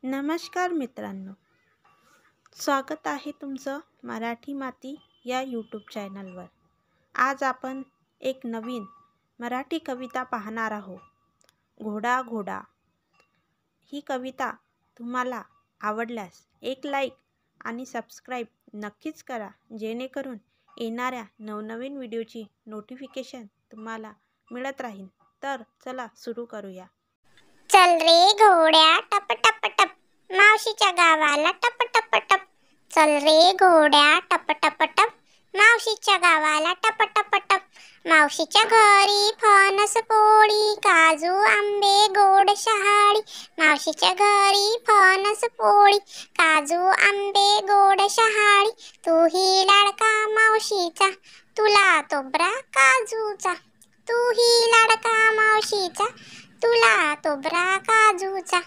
नमस्कार मित्रांनो, स्वागत आहे तुमचं मराठी माती या यूट्यूब चॅनलवर। आज आपण एक नवीन मराठी कविता पाहणार आहोत। घोडा घोडा। ही कविता तुम्हाला आवडल्यास एक लाईक आणि सबस्क्राईब नक्कीच करा, जेणेकरून येणाऱ्या नवनवीन व्हिडिओची नोटिफिकेशन तुम्हाला मिळत राहील। तर चला सुरू करूया। चल रे घोड्या टप टप टप, मावशीच्या गावाला टप टप टप। चल रे घोड्या टप टप टप, मावशीच्या गावाला टप टप टप। मावशीच्या घरी फणस पोळी, काजू आंबे गोड शहाळी। मावशीच्या घरी फणस पोळी, काजू आंबे गोड शहाळी। तू ही लाडका मावशीचा, तुला तोबरा काजूचा। तू ही लाडका मावशीचा, तुला तोबरा काजूचा।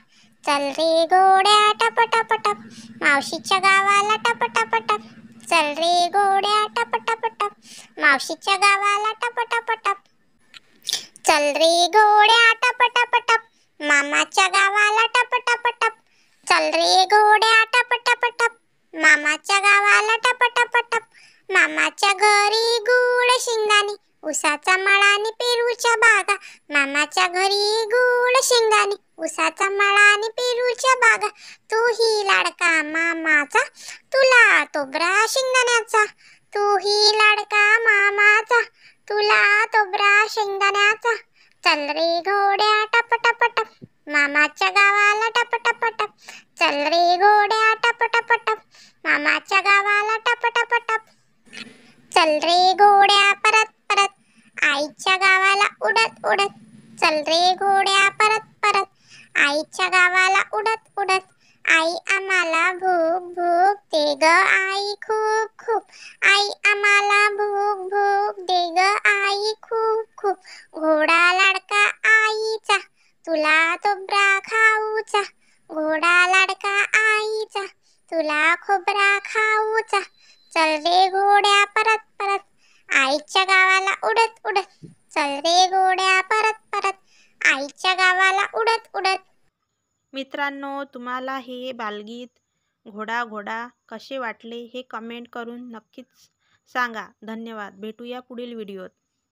चल रे घोड्या टप टप टप, मावशीच्या गावाला टप टप टप। चल रे घोड्या टप टप टप, मावशीच्या गावाला टप टप टप। चल रे घोड्या टप टप टप, मामाच्या गावाला टप टप टप। चल रे घोड्या टप टप टप, मामाच्या गावाला टप टप टप। मामाच्या घरी गुळ शेंगदाणे, उसाचा मळा आणि पेरूच्या बागा। मामाच्या घरी गुळ शेंगदाणे, उसाचा मळा आणि पेरूच्या बागा। तू ही लाडका मामाचा, तुला तोबरा शेंगदाण्याचा। तू ही लाडका मामाचा, तुला तोबरा शेंगदाण्याचा। चल रे घोड्या टप टप टप, मामाच्या गावाला टप टप टप। चल रे घोड्या टप टप टप, मामाच्या गावाला टप टप टप। चल रे घोड्या परत परत, आईच्या गावाला उडत उडत। चल रे घोड्या परत परत, आईच्या गावाला उडत उडत। आई आम्हाला भूक भूक दे ग आई खूप खूप। आई आम्हाला भूक भूक दे ग आई खूप खूप। घोडा लाडका आईचा, तुला तोबरा खाऊचा। घोडा लाडका आईचा, तुला खोबरा खाऊचा। चल रे घोड्या परत परत, आईच्या गावाला उडत उडत। चल रे घोड्या परत परत, आईच्या गावाला उडत उडत। मित्रांनो, तुम्हाला हे बालगीत घोडा घोडा कसे वाटले हे कमेंट करून नक्कीच सांगा। धन्यवाद। भेटूया पुढील व्हिडिओत।